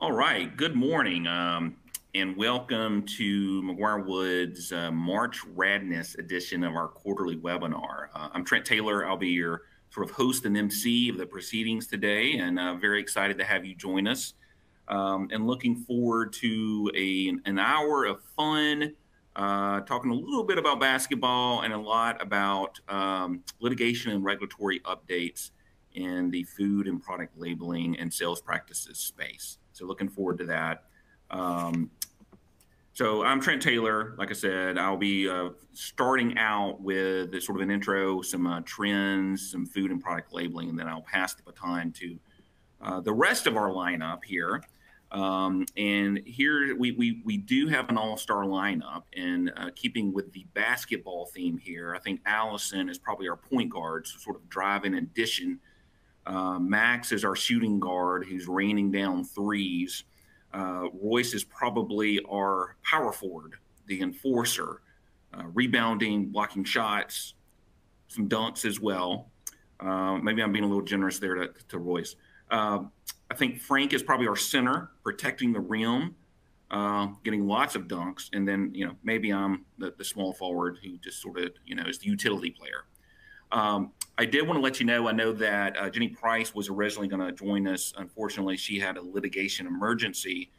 All right. Good morning, and welcome to McGuireWoods March Radness edition of our quarterly webinar. I'm Trent Taylor. I'll be your sort of host and MC of the proceedings today, and very excited to have you join us. And looking forward to an hour of fun, talking a little bit about basketball and a lot about litigation and regulatory updates in the food and product labeling and sales practices space. So looking forward to that. So I'm Trent Taylor. Like I said, I'll be starting out with sort of an intro, some trends, some food and product labeling, and then I'll pass the baton to the rest of our lineup here. And here we do have an all-star lineup, and keeping with the basketball theme here, I think Allison is probably our point guard, so sort of driving addition. Max is our shooting guard who's raining down threes. Royce is probably our power forward, the enforcer, rebounding, blocking shots, some dunks as well. Maybe I'm being a little generous there to Royce. I think Frank is probably our center, protecting the rim, getting lots of dunks. And then, maybe I'm the small forward who just sort of, is the utility player. I did want to let you know, I know that Jenny Price was originally going to join us. Unfortunately, she had a litigation emergency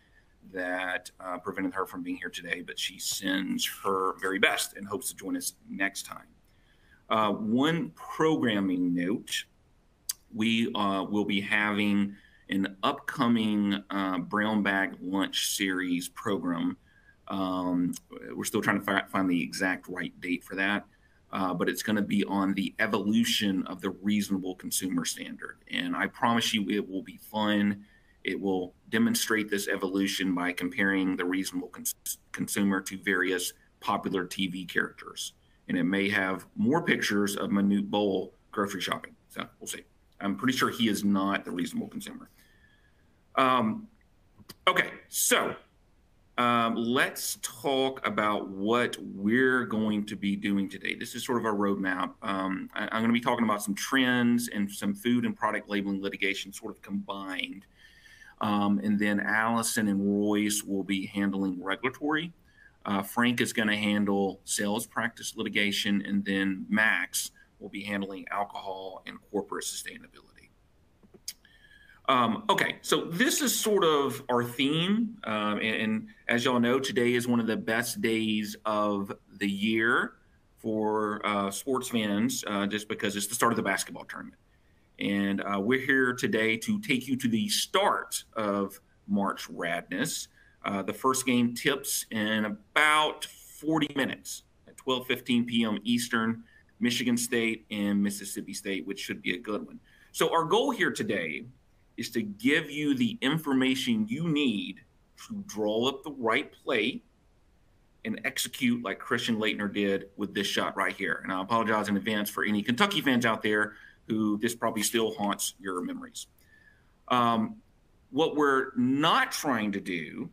that prevented her from being here today, but she sends her very best and hopes to join us next time. One programming note, we will be having an upcoming brown bag lunch series program. We're still trying to find the exact right date for that. But it's going to be on the evolution of the reasonable consumer standard. And I promise you it will be fun. It will demonstrate this evolution by comparing the reasonable consumer to various popular TV characters. And it may have more pictures of Manute Bol grocery shopping. So we'll see. I'm pretty sure he is not the reasonable consumer. Okay, so let's talk about what we're going to be doing today. This is sort of our roadmap. I'm going to be talking about some trends and some food and product labeling litigation sort of combined. And then Allison and Royce will be handling regulatory. Frank is going to handle sales practice litigation, and then Max will be handling alcohol and corporate sustainability. Okay, so this is sort of our theme, and as y'all know, today is one of the best days of the year for sports fans, just because it's the start of the basketball tournament. And we're here today to take you to the start of March Radness. The first game tips in about 40 minutes at 12:15 p.m. Eastern, Michigan State and Mississippi State, which should be a good one. So our goal here today is to give you the information you need to draw up the right play and execute like Christian Laettner did with this shot right here. And I apologize in advance for any Kentucky fans out there who this probably still haunts your memories. What we're not trying to do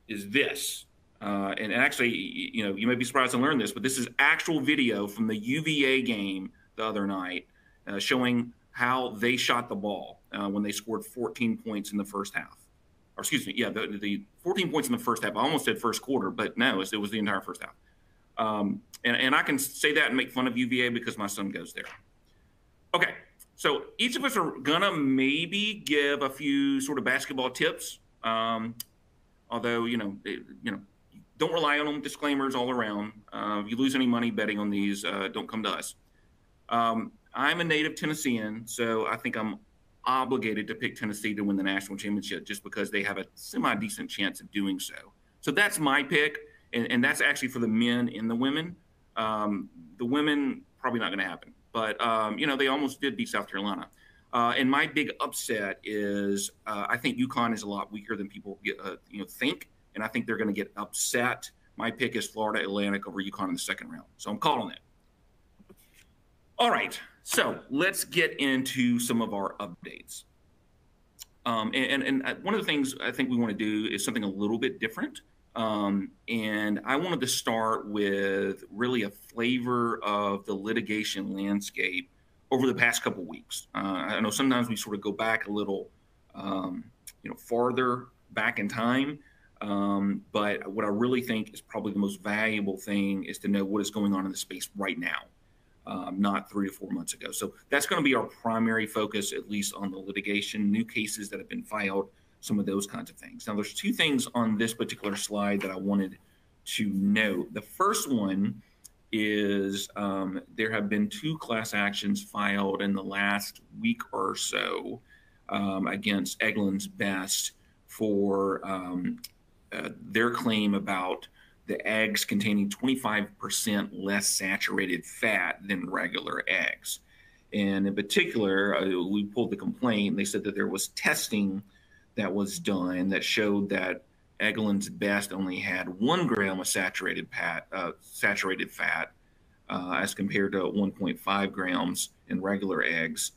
is this. And actually, you may be surprised to learn this, but this is actual video from the UVA game the other night showing how they shot the ball when they scored 14 points in the first half. Or excuse me, yeah, the 14 points in the first half. I almost said first quarter, but no, it was the entire first half. And I can say that and make fun of UVA because my son goes there. Okay, so each of us are gonna maybe give a few sort of basketball tips. Although, don't rely on them, disclaimers all around. If you lose any money betting on these, don't come to us. I'm a native Tennessean, so I think I'm obligated to pick Tennessee to win the national championship just because they have a semi-decent chance of doing so. So that's my pick, and that's actually for the men and the women. The women, probably not going to happen. But, they almost did beat South Carolina. And my big upset is I think UConn is a lot weaker than people think, and I think they're going to get upset. My pick is Florida Atlantic over UConn in the second round. So I'm calling it. All right, so let's get into some of our updates. And one of the things I think we want to do is something a little bit different. And I wanted to start with really a flavor of the litigation landscape over the past couple of weeks. I know sometimes we sort of go back a little, farther back in time. But what I really think is probably the most valuable thing is to know what is going on in the space right now, not 3 to 4 months ago. So that's going to be our primary focus, at least on the litigation, new cases that have been filed, some of those kinds of things. Now, there's two things on this particular slide that I wanted to note. The first one is there have been 2 class actions filed in the last week or so against Eggland's Best for their claim about the eggs containing 25% less saturated fat than regular eggs. And in particular, we pulled the complaint. They said that there was testing that was done that showed that Eggland's Best only had 1 gram of saturated fat as compared to 1.5 grams in regular eggs.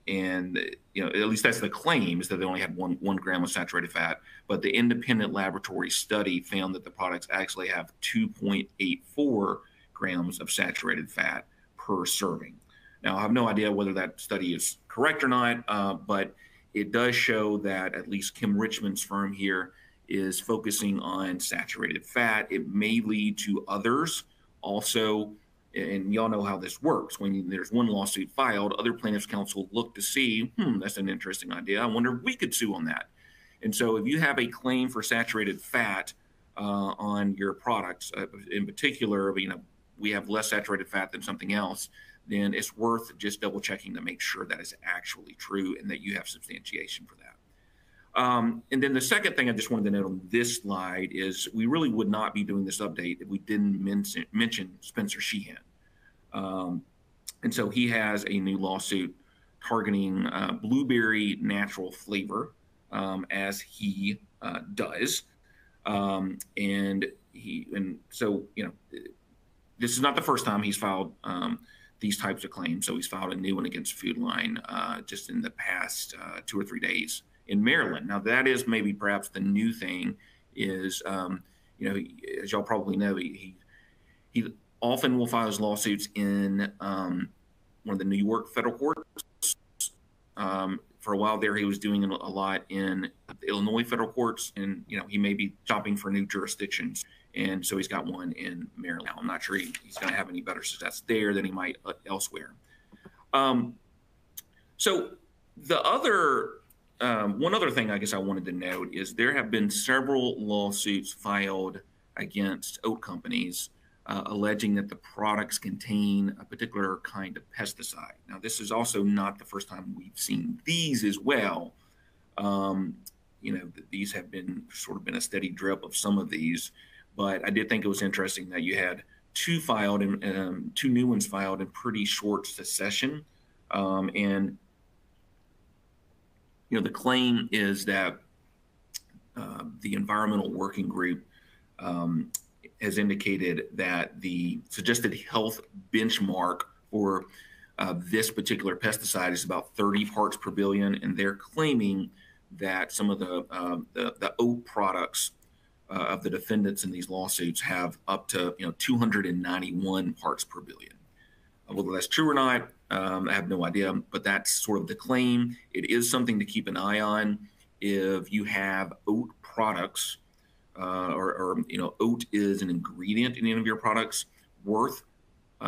And at least that's the claim, is that they only had one gram of saturated fat. But the independent laboratory study found that the products actually have 2.84 grams of saturated fat per serving. Now, I have no idea whether that study is correct or not, but it does show that at least Kim Richmond's firm here is focusing on saturated fat. It may lead to others also. And y'all know how this works. When there's one lawsuit filed, other plaintiffs' counsel look to see, that's an interesting idea. I wonder if we could sue on that. And so if you have a claim for saturated fat on your products, in particular, we have less saturated fat than something else, then it's worth just double checking to make sure that is actually true and that you have substantiation for that. And then the second thing I just wanted to note on this slide is we really would not be doing this update if we didn't mention Spencer Sheehan. And so he has a new lawsuit targeting blueberry natural flavor, as he does. So this is not the first time he's filed these types of claims. So he's filed a new one against Food Line just in the past 2 or 3 days in Maryland. Now, that is maybe perhaps the new thing is, as y'all probably know, he often will file his lawsuits in one of the New York federal courts. For a while there, he was doing a lot in the Illinois federal courts, and he may be shopping for new jurisdictions. And so he's got one in Maryland. I'm not sure he's going to have any better success there than he might elsewhere. So the other one other thing I guess I wanted to note is there have been several lawsuits filed against oat companies alleging that the products contain a particular kind of pesticide. Now, this is also not the first time we've seen these as well. These have been a steady drip of some of these, but I did think it was interesting that you had 2 filed and 2 new ones filed in pretty short succession. The claim is that the environmental working group has indicated that the suggested health benchmark for this particular pesticide is about 30 parts per billion, and they're claiming that some of the oat products of the defendants in these lawsuits have up to 291 parts per billion. Whether that's true or not, I have no idea, but that's sort of the claim. It is something to keep an eye on if you have oat products, or oat is an ingredient in any of your products. Worth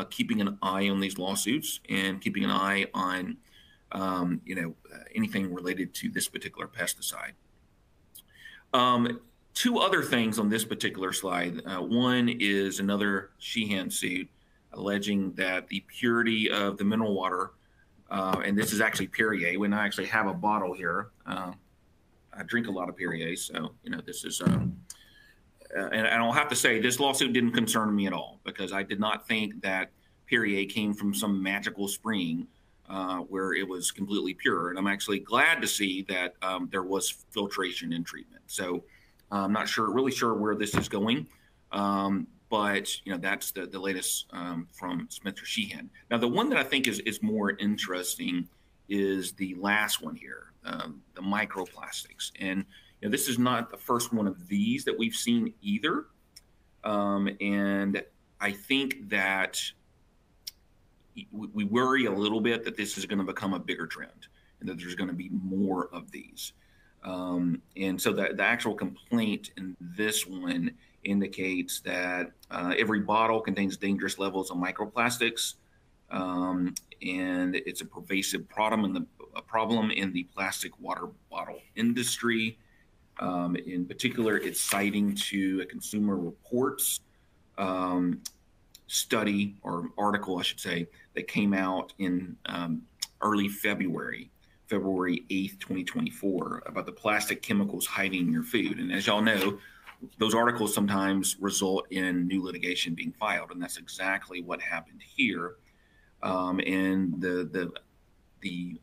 keeping an eye on these lawsuits and keeping an eye on anything related to this particular pesticide. 2 other things on this particular slide. One is another Sheehan suit alleging that the purity of the mineral water, and this is actually Perrier. When I actually have a bottle here, I drink a lot of Perrier, so this is. And I'll have to say, this lawsuit didn't concern me at all because I did not think that Perrier came from some magical spring where it was completely pure. And I'm actually glad to see that there was filtration in treatment. So I'm not really sure where this is going. But that's the latest from Spencer Sheehan. Now, the one that I think is more interesting is the last one here, the microplastics. And this is not the first one of these that we've seen either. And I think that we worry a little bit that this is going to become a bigger trend and that there's going to be more of these. And so the actual complaint in this one indicates that every bottle contains dangerous levels of microplastics, and it's a pervasive problem in the plastic water bottle industry. In particular, it's citing to a Consumer Reports study or article, I should say, that came out in early February 8th, 2024, about the plastic chemicals hiding in your food. And as y'all know, those articles sometimes result in new litigation being filed, and that's exactly what happened here. And the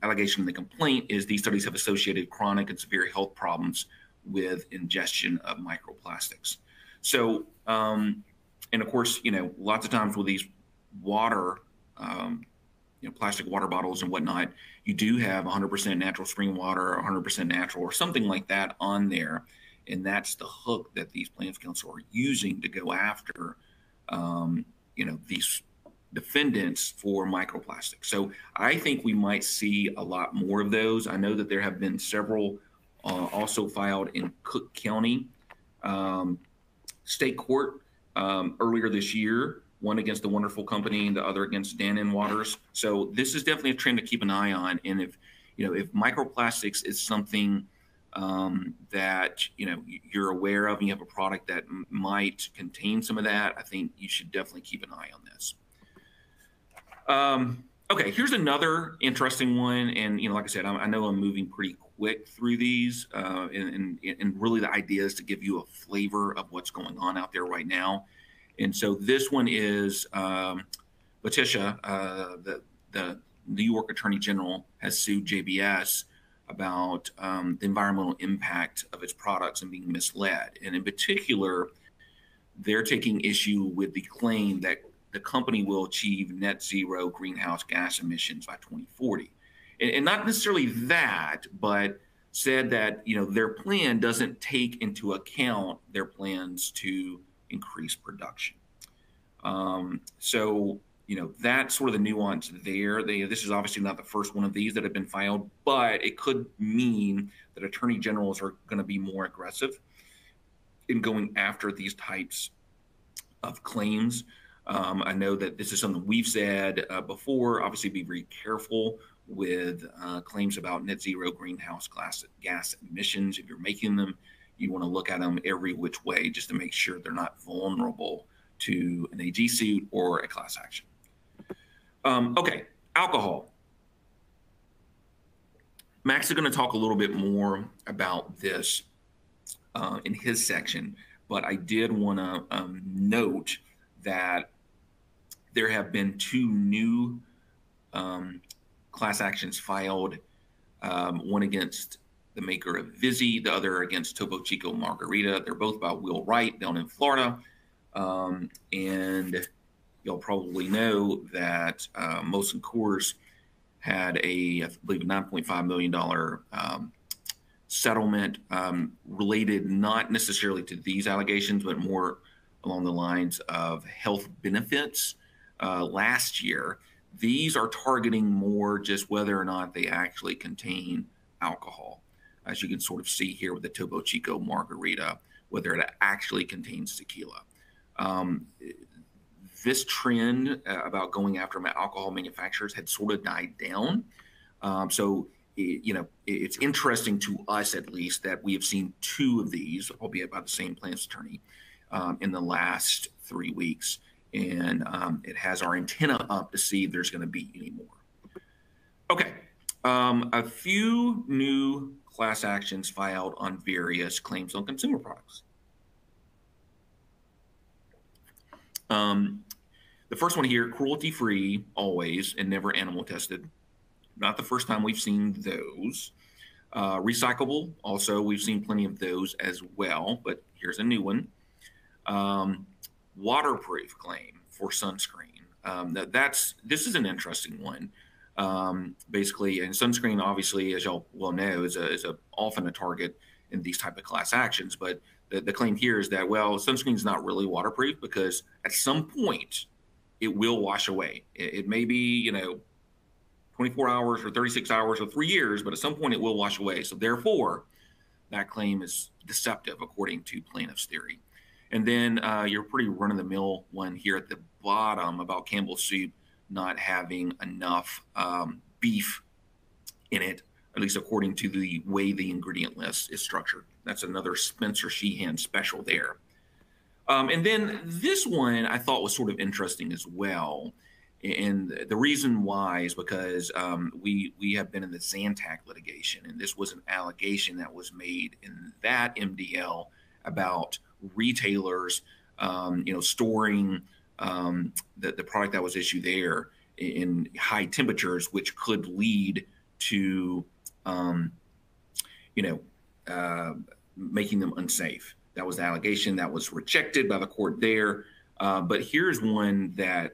allegation in the complaint is these studies have associated chronic and severe health problems with ingestion of microplastics. So, and of course, lots of times with these water, plastic water bottles and whatnot, you do have 100% natural spring water, or 100% natural, or something like that on there. And that's the hook that these plaintiffs' counsel are using to go after, these defendants for microplastics. So I think we might see a lot more of those. I know that there have been several also filed in Cook County State Court earlier this year, one against the Wonderful Company and the other against Dannon Waters. So this is definitely a trend to keep an eye on. And if microplastics is something that you're aware of, and you have a product that might contain some of that, I think you should definitely keep an eye on this. Okay, here's another interesting one, and like I said, I know I'm moving pretty quick through these, and really the idea is to give you a flavor of what's going on out there right now. And so this one is Letitia, the New York Attorney General, has sued JBS about the environmental impact of its products and being misled. And in particular, they're taking issue with the claim that the company will achieve net zero greenhouse gas emissions by 2040. And not necessarily that, but said that their plan doesn't take into account their plans to increase production. So that's sort of the nuance there. This is obviously not the first one of these that have been filed, but it could mean that attorney generals are going to be more aggressive in going after these types of claims. I know that this is something we've said before. Obviously, be very careful with claims about net zero greenhouse gas emissions. If you're making them, you want to look at them every which way just to make sure they're not vulnerable to an AG suit or a class action. Okay, alcohol. Max is going to talk a little bit more about this in his section, but I did want to note that there have been two new class actions filed, one against the maker of Vizzy, the other against Topo Chico Margarita. They're both by Will Wright down in Florida. And you'll probably know that Molson Coors had I believe, $9.5 million settlement related not necessarily to these allegations, but more along the lines of health benefits last year. These are targeting more just whether or not they actually contain alcohol, as you can sort of see here with the Topo Chico Margarita, whether it actually contains tequila. This trend about going after alcohol manufacturers had sort of died down. So, it's interesting to us, at least, that we have seen two of these, albeit by the same plaintiff's attorney, in the last 3 weeks. And it has our antenna up to see if there's going to be any more. Okay, a few new class actions filed on various claims on consumer products. The first one here, cruelty-free, always, and never animal tested. Not the first time we've seen those. Recyclable, also, we've seen plenty of those as well, but here's a new one. Waterproof claim for sunscreen. This is an interesting one. Basically, and sunscreen, obviously, as y'all well know, is often a target in these type of class actions. But the claim here is that, well, sunscreen is not really waterproof because at some point it will wash away. It may be 24 hours or 36 hours or 3 years, but at some point it will wash away. So therefore, that claim is deceptive according to plaintiff's theory. And then your pretty run-of-the-mill one here at the bottom about Campbell's soup not having enough beef in it, at least according to the way the ingredient list is structured. That's another Spencer Sheehan special there. And then this one I thought was sort of interesting as well. And the reason why is because we have been in the Zantac litigation, and this was an allegation that was made in that MDL about retailers, storing the product that was issued there in high temperatures, which could lead to, making them unsafe. That was the allegation that was rejected by the court there. But here's one that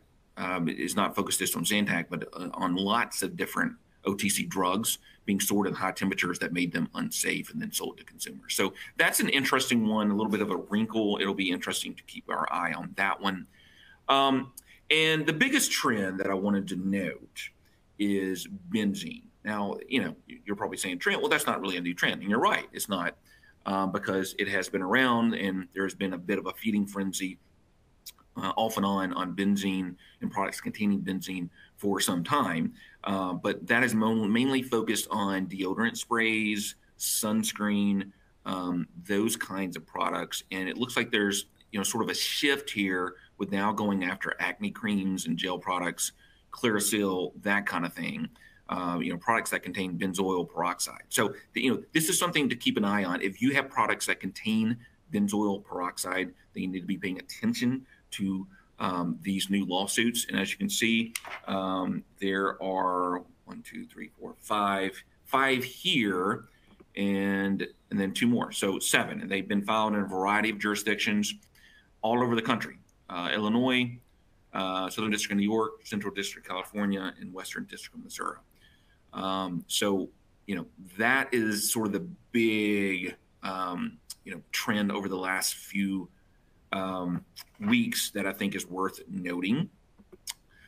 is not focused just on Zantac, but on lots of different OTC drugs being stored at high temperatures that made them unsafe and then sold to consumers. So that's an interesting one, a little bit of a wrinkle. It'll be interesting to keep our eye on that one. And the biggest trend that I wanted to note is benzene. Now, you're probably saying, Trent, well, that's not really a new trend. And you're right, it's not, because it has been around and there's been a bit of a feeding frenzy off and on benzene and products containing benzene for some time. But that is mainly focused on deodorant sprays, sunscreen, those kinds of products. And it looks like there's, sort of a shift here with now going after acne creams and gel products, Clearasil, that kind of thing. Products that contain benzoyl peroxide. So, this is something to keep an eye on. If you have products that contain benzoyl peroxide, then you need to be paying attention to these new lawsuits. And as you can see, there are 1, 2, 3, 4, 5 here, and then 2 more. So 7, and they've been filed in a variety of jurisdictions all over the country: Illinois, Southern District of New York, Central District of California, and Western District of Missouri. That is sort of the big, trend over the last few weeks that I think is worth noting.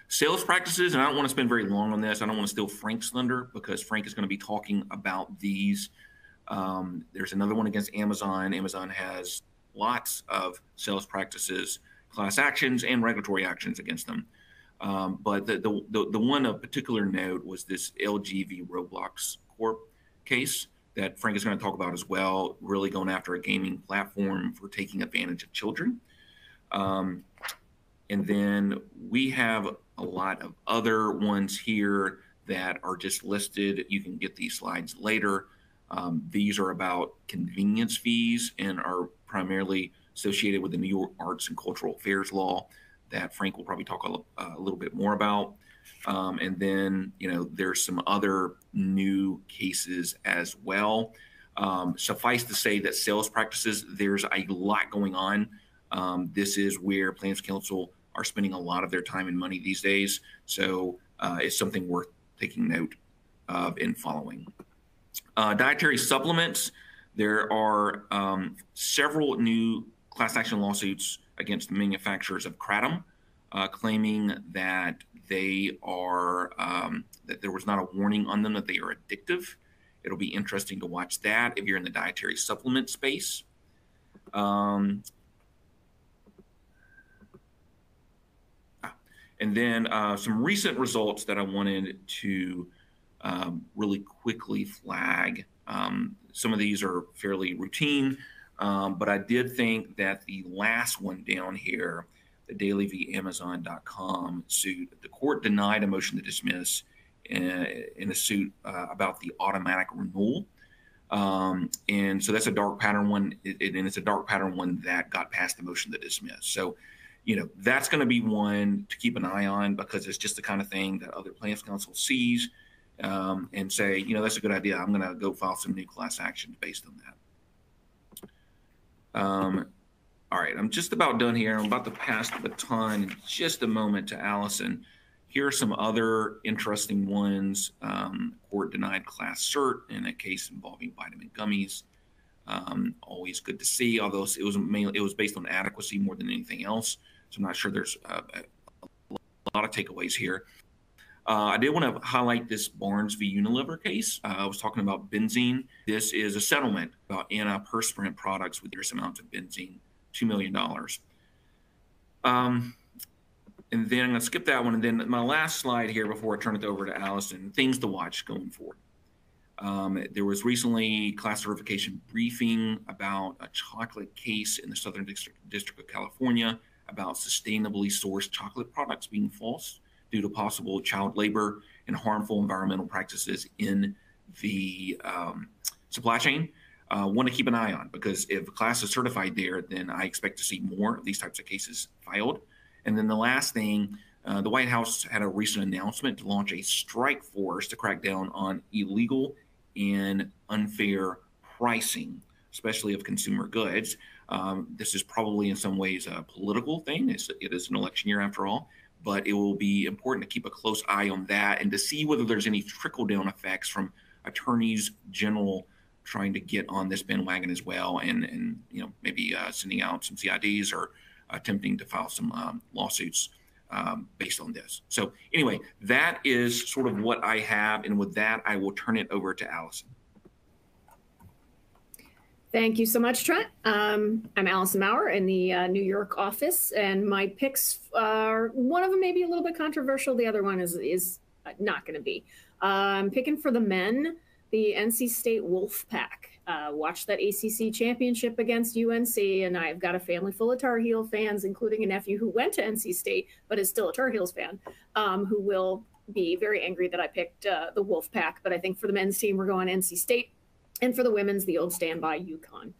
Sales practices, and I don't want to spend very long on this. I don't want to steal Frank's thunder because Frank is going to be talking about these. There's another one against Amazon. Amazon has lots of sales practices, class actions, and regulatory actions against them. But the one of particular note was this LGV Roblox Corp case that Frank is going to talk about as well, really going after a gaming platform for taking advantage of children. And then we have a lot of other ones here that are just listed. You can get these slides later. These are about convenience fees and are primarily associated with the New York Arts and Cultural Affairs law that Frank will probably talk a little bit more about. And then, there's some other new cases as well. Suffice to say that sales practices, there's a lot going on. This is where plaintiffs' counsel are spending a lot of their time and money these days. So it's something worth taking note of and following. Dietary supplements, there are several new class action lawsuits against the manufacturers of Kratom, claiming that they are that there was not a warning on them that they are addictive. It'll be interesting to watch that if you're in the dietary supplement space. And then some recent results that I wanted to really quickly flag. Some of these are fairly routine, but I did think that the last one down here, the Daily v. Amazon.com suit, the court denied a motion to dismiss in a suit about the automatic renewal. And so that's a dark pattern one, and it's a dark pattern one that got past the motion to dismiss. So, that's going to be one to keep an eye on because it's just the kind of thing that other plaintiffs' counsel sees and say, that's a good idea. I'm going to go file some new class actions based on that. All right, I'm just about done here. I'm about to pass the baton in just a moment to Allison. Here are some other interesting ones. Court denied class cert in a case involving vitamin gummies. Always good to see, although it was based on adequacy more than anything else. So I'm not sure there's a lot of takeaways here. I did want to highlight this Barnes v. Unilever case. I was talking about benzene. This is a settlement about antiperspirant products with various amounts of benzene, $2 million. And then I'm going to skip that one. And then my last slide here before I turn it over to Allison, things to watch going forward. There was recently class certification briefing about a chocolate case in the Southern District of California about sustainably sourced chocolate products being false due to possible child labor and harmful environmental practices in the supply chain. One to keep an eye on, because if a class is certified there, then I expect to see more of these types of cases filed. And then the last thing, the White House had a recent announcement to launch a strike force to crack down on illegal and unfair pricing, especially of consumer goods. This is probably in some ways a political thing. It is an election year after all, but it will be important to keep a close eye on that and to see whether there's any trickle-down effects from attorneys general trying to get on this bandwagon as well, and maybe sending out some CIDs or attempting to file some lawsuits based on this. So anyway, that is sort of what I have. And with that, I will turn it over to Allison. Thank you so much, Trent. I'm Allison Maurer in the New York office, and my picks are, one of them may be a little bit controversial. The other one is not going to be. I'm picking for the men, the NC State Wolf Pack. Watched that ACC championship against UNC, and I've got a family full of Tar Heel fans, including a nephew who went to NC State but is still a Tar Heels fan, who will be very angry that I picked the Wolf Pack. But I think for the men's team, we're going NC State, and for the women's, the old standby UConn.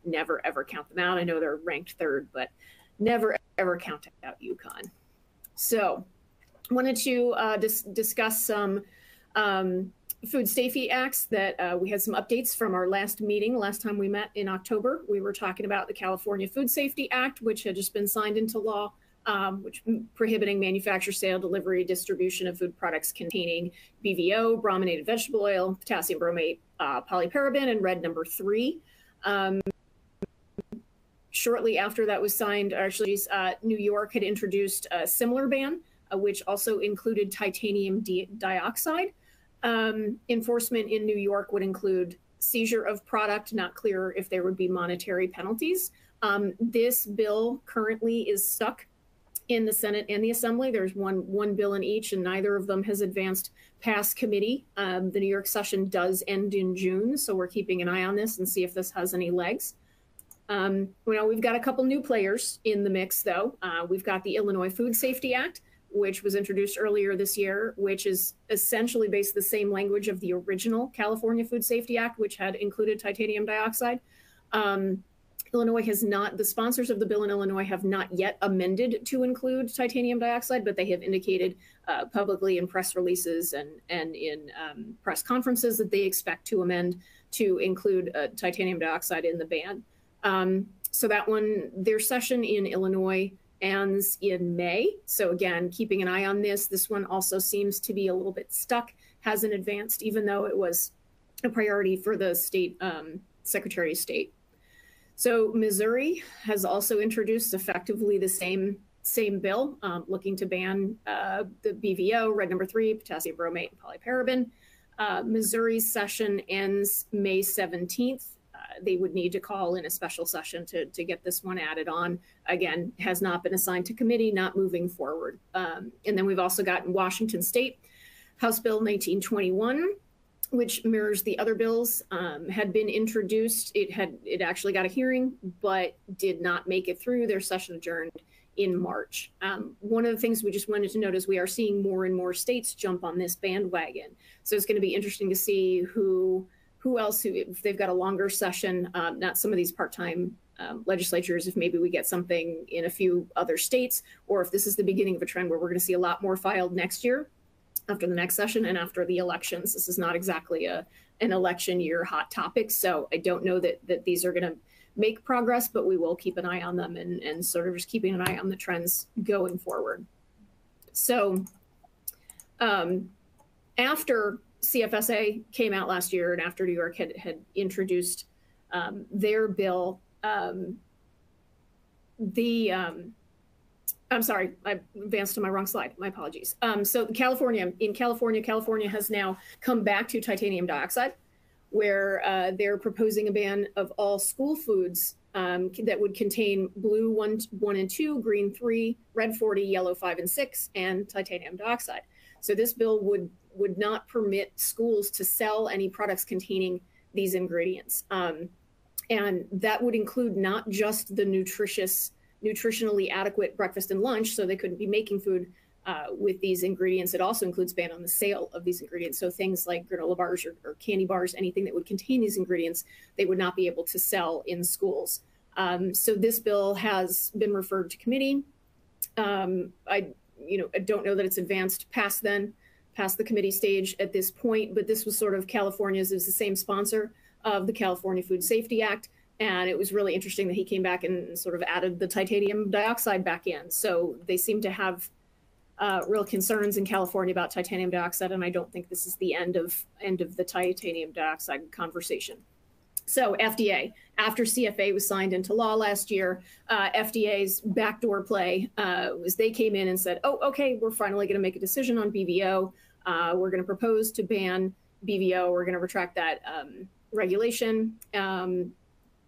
Never ever count them out. I know they're ranked third, but never ever count out UConn. So, wanted to discuss some food safety acts that we had some updates from our last meeting. Last time we met in October, we were talking about the California Food Safety Act, which had just been signed into law, which prohibiting manufacture, sale, delivery, distribution of food products containing BVO, brominated vegetable oil, potassium bromate, polyparaben, and red number 3. Shortly after that was signed, actually, New York had introduced a similar ban, which also included titanium dioxide. Enforcement in New York would include seizure of product, not clear if there would be monetary penalties. This bill currently is stuck in the Senate and the Assembly. There's one bill in each, and neither of them has advanced past committee. The New York session does end in June, so we're keeping an eye on this and see if this has any legs. We've got a couple new players in the mix, though. We've got the Illinois Food Safety Act, which was introduced earlier this year, which is essentially based the same language of the original California Food Safety Act, which had included titanium dioxide. Illinois has not, the sponsors of the bill in Illinois have not yet amended to include titanium dioxide, but they have indicated publicly in press releases and in press conferences that they expect to amend to include titanium dioxide in the ban. So that one, their session in Illinois ends in May. So again, keeping an eye on this. This one also seems to be a little bit stuck, hasn't advanced, even though it was a priority for the state Secretary of State. So Missouri has also introduced effectively the same bill, looking to ban the BVO, red number 3, potassium bromate, and polyparaben. Missouri's session ends May 17th. They would need to call in a special session to get this one added on. Again, has not been assigned to committee, not moving forward. And then we've also got in Washington State, House Bill 1921, which mirrors the other bills, had been introduced. It actually got a hearing, but did not make it through. Their session adjourned in March. One of the things we just wanted to note is we are seeing more and more states jump on this bandwagon. So it's going to be interesting to see who else, if they've got a longer session, not some of these part-time legislatures, if maybe we get something in a few other states, or if this is the beginning of a trend where we're going to see a lot more filed next year after the next session and after the elections. This is not exactly an election year hot topic, so I don't know that these are going to make progress, but we will keep an eye on them and sort of just keeping an eye on the trends going forward. So after CFSA came out last year, and after New York had introduced their bill, the I'm sorry, I advanced to my wrong slide. My apologies. So California has now come back to titanium dioxide, where they're proposing a ban of all school foods that would contain blue 1 and 2, green 3, red 40, yellow 5 and 6, and titanium dioxide. So this bill would not permit schools to sell any products containing these ingredients. And that would include not just the nutritionally adequate breakfast and lunch, so they couldn't be making food with these ingredients. It also includes ban on the sale of these ingredients. So things like granola bars or candy bars, anything that would contain these ingredients, they would not be able to sell in schools. So this bill has been referred to committee. I don't know that it's advanced past the committee stage at this point, but this was sort of California's, is the same sponsor of the California Food Safety Act. And it was really interesting that he came back and sort of added the titanium dioxide back in. So they seem to have real concerns in California about titanium dioxide, and I don't think this is the end of the titanium dioxide conversation. So FDA, after CFA was signed into law last year, FDA's backdoor play was they came in and said, oh, okay, we're finally going to make a decision on BVO. We're going to propose to ban BVO. We're going to retract that regulation.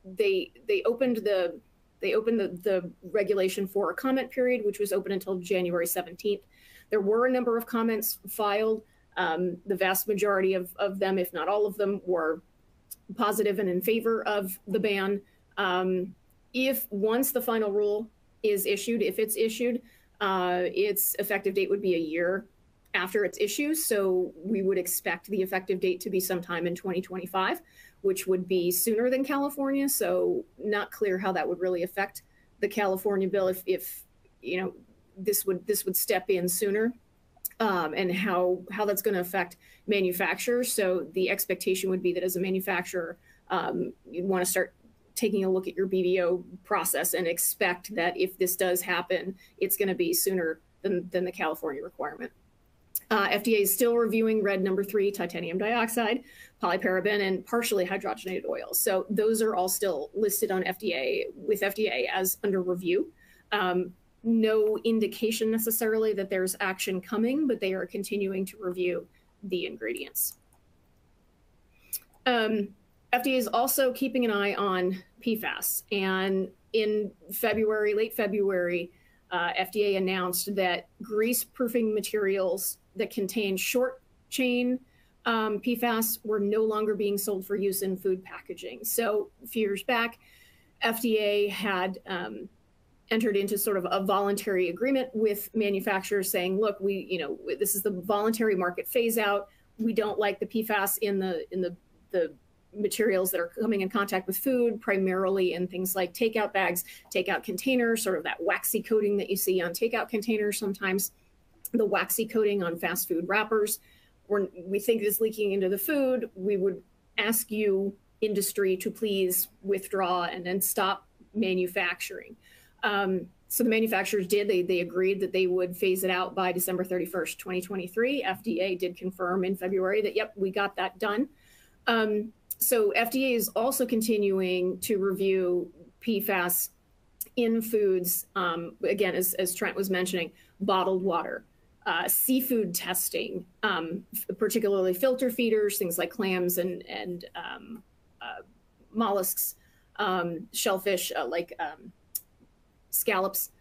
They opened the regulation for a comment period, which was open until January 17th. There were a number of comments filed. The vast majority of them, if not all of them, were positive and in favor of the ban. If once the final rule is issued, if it's issued, its effective date would be a year after its issue. So we would expect the effective date to be sometime in 2025, which would be sooner than California. So not clear how that would really affect the California bill if this would step in sooner, and how that's going to affect manufacturers. So the expectation would be that as a manufacturer, you'd want to start taking a look at your BVO process and expect that if this does happen, it's going to be sooner than the California requirement. FDA is still reviewing red number 3, titanium dioxide, polyparaben, and partially hydrogenated oil. So those are all still listed on FDA as under review. No indication necessarily that there's action coming, but they are continuing to review the ingredients. FDA is also keeping an eye on PFAS. And in February, late February, FDA announced that grease-proofing materials that contain short-chain PFAS were no longer being sold for use in food packaging. So a few years back, FDA had entered into sort of a voluntary agreement with manufacturers saying, look, this is the voluntary market phase out. We don't like the PFAS in the materials that are coming in contact with food, primarily in things like takeout bags, takeout containers, sort of that waxy coating that you see on takeout containers sometimes, the waxy coating on fast food wrappers. We think it's leaking into the food. We would ask you, industry, to please withdraw and then stop manufacturing. So the manufacturers did. They agreed that they would phase it out by December 31st, 2023. FDA did confirm in February that, yep, we got that done. So FDA is also continuing to review PFAS in foods, again, as Trent was mentioning, bottled water, seafood testing, particularly filter feeders, things like clams and mollusks, shellfish like scallops,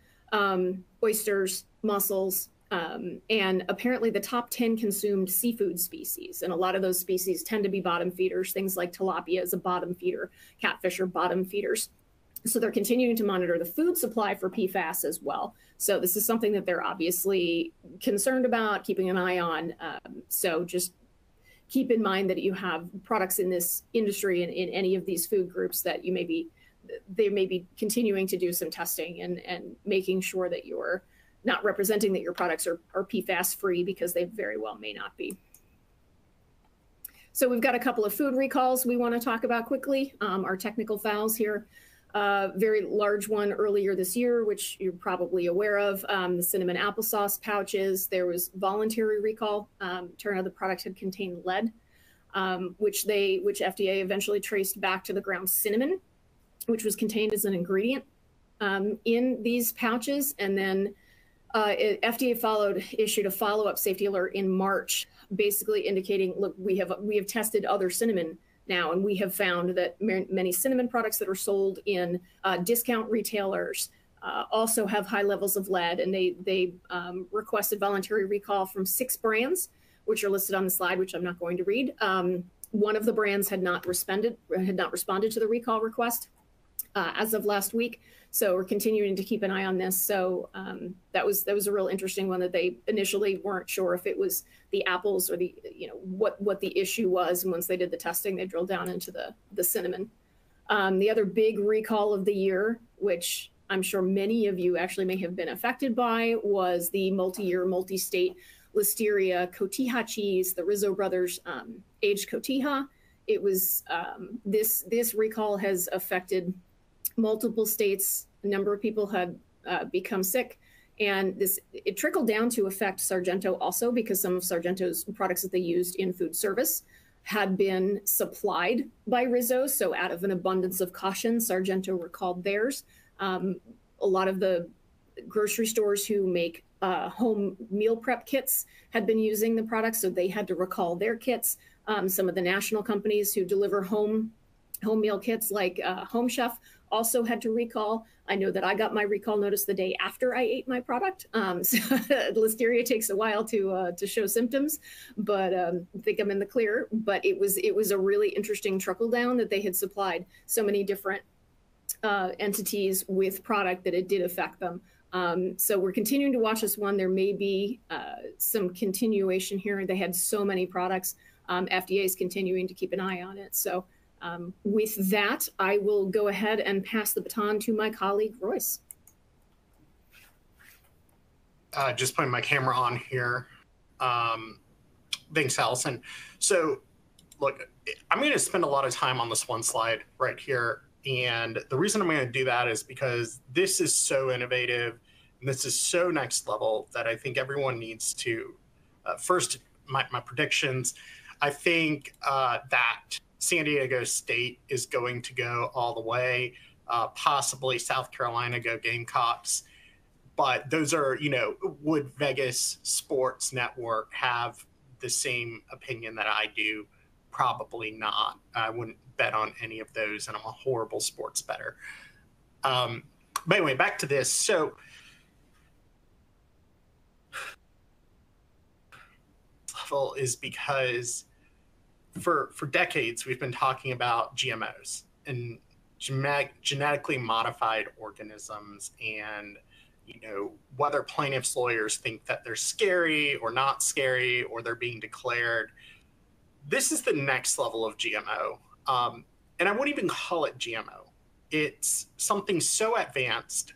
oysters, mussels, and apparently the top 10 consumed seafood species. And a lot of those species tend to be bottom feeders. Things like tilapia is a bottom feeder, catfish are bottom feeders. So they're continuing to monitor the food supply for PFAS as well. So this is something that they're obviously concerned about, keeping an eye on. So just keep in mind that you have products in this industry and in any of these food groups that they may be continuing to do some testing and making sure that you're not representing that your products are PFAS free, because they very well may not be. So we've got a couple of food recalls we want to talk about quickly. Our technical fouls here. Very large one earlier this year, which you're probably aware of, the cinnamon applesauce pouches. There was voluntary recall. Turned out the product had contained lead, which FDA eventually traced back to the ground cinnamon, which was contained as an ingredient in these pouches. And then FDA issued a follow-up safety alert in March, basically indicating, look, we have tested other cinnamon now, and we have found that many cinnamon products that are sold in discount retailers also have high levels of lead, and they requested voluntary recall from 6 brands, which are listed on the slide, which I'm not going to read. One of the brands had not responded to the recall request as of last week. So we're continuing to keep an eye on this. So that was a real interesting one, that they initially weren't sure if it was the apples or the, what the issue was. And once they did the testing, they drilled down into the cinnamon. The other big recall of the year, which I'm sure many of you actually may have been affected by, was the multi-year, multi-state Listeria Cotija cheese, the Rizzo brothers aged Cotija. It was this recall has affected multiple states. A number of people had become sick, and it trickled down to affect Sargento also, because some of Sargento's products that they used in food service had been supplied by Rizzo. So out of an abundance of caution, Sargento recalled theirs. A lot of the grocery stores who make home meal prep kits had been using the products, so they had to recall their kits. Some of the national companies who deliver home meal kits, like Home Chef, also had to recall. I know that I got my recall notice the day after I ate my product. So Listeria takes a while to show symptoms, but I think I'm in the clear. But it was a really interesting trickle down that they had supplied so many different entities with product that it did affect them. So we're continuing to watch this one. There may be some continuation here. They had so many products. FDA is continuing to keep an eye on it. So with that, I will go ahead and pass the baton to my colleague, Royce. Just putting my camera on here. Thanks, Allison. So look, I'm going to spend a lot of time on this one slide right here. And the reason I'm going to do that is because this is so innovative and this is so next level that I think everyone needs to, first, my predictions. I think that San Diego State is going to go all the way, possibly South Carolina go Gamecocks. But those are, would Vegas Sports Network have the same opinion that I do? Probably not. I wouldn't bet on any of those, and I'm a horrible sports bettor. But anyway, back to this. So level is because for decades we've been talking about GMOs and genetically modified organisms, and whether plaintiffs' lawyers think that they're scary or not scary, or they're being declared. This is the next level of GMO. And I wouldn't even call it GMO. It's something so advanced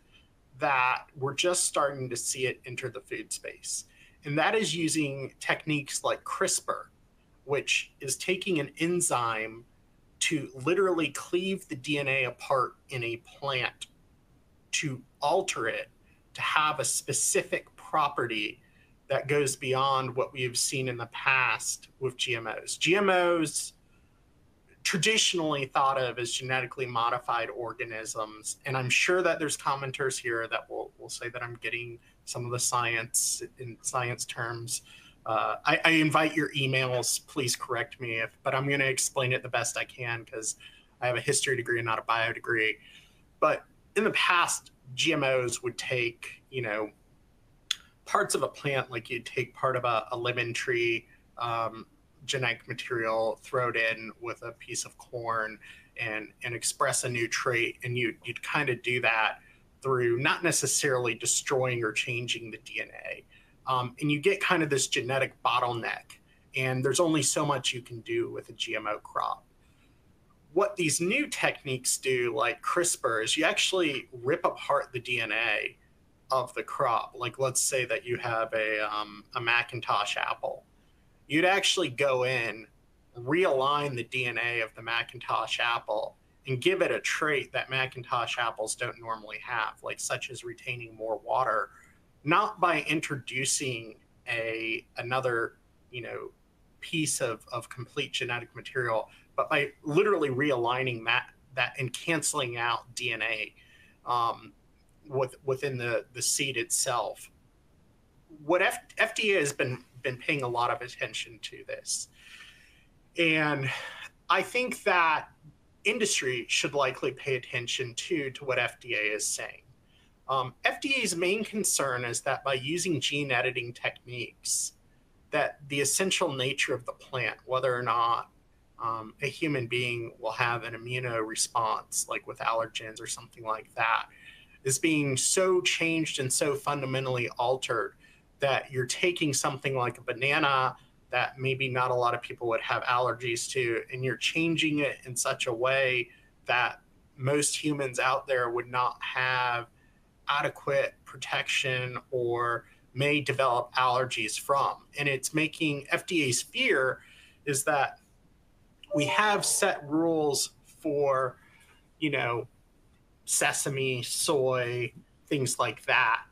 that we're just starting to see it enter the food space. And that is using techniques like CRISPR, which is taking an enzyme to literally cleave the DNA apart in a plant to alter it to have a specific property that goes beyond what we've seen in the past with GMOs. GMOs traditionally thought of as genetically modified organisms, and I'm sure that there's commenters here that will say that I'm getting some of the science in science terms. I invite your emails. Please correct me, but I'm going to explain it the best I can because I have a history degree and not a bio degree. But in the past, GMOs would take, parts of a plant, like you'd take part of a lemon tree, genetic material, throw it in with a piece of corn and express a new trait. And you'd kind of do that through not necessarily destroying or changing the DNA. And you get kind of this genetic bottleneck, and there's only so much you can do with a GMO crop. What these new techniques do, like CRISPR, is you actually rip apart the DNA of the crop. Like, let's say that you have a Macintosh apple. You'd actually go in, realign the DNA of the Macintosh apple, and give it a trait that Macintosh apples don't normally have, like such as retaining more water, not by introducing another piece of complete genetic material, but by literally realigning that and canceling out DNA within the seed itself. what FDA has been paying a lot of attention to this. And I think that industry should likely pay attention to what FDA is saying. FDA's main concern is that by using gene editing techniques, that the essential nature of the plant, whether or not a human being will have an immuno response, like with allergens or something like that, is being so changed and so fundamentally altered that you're taking something like a banana that maybe not a lot of people would have allergies to, and you're changing it in such a way that most humans out there would not have adequate protection or may develop allergies from. And it's making FDA's fear is that we have set rules for, you know, sesame, soy, things like that.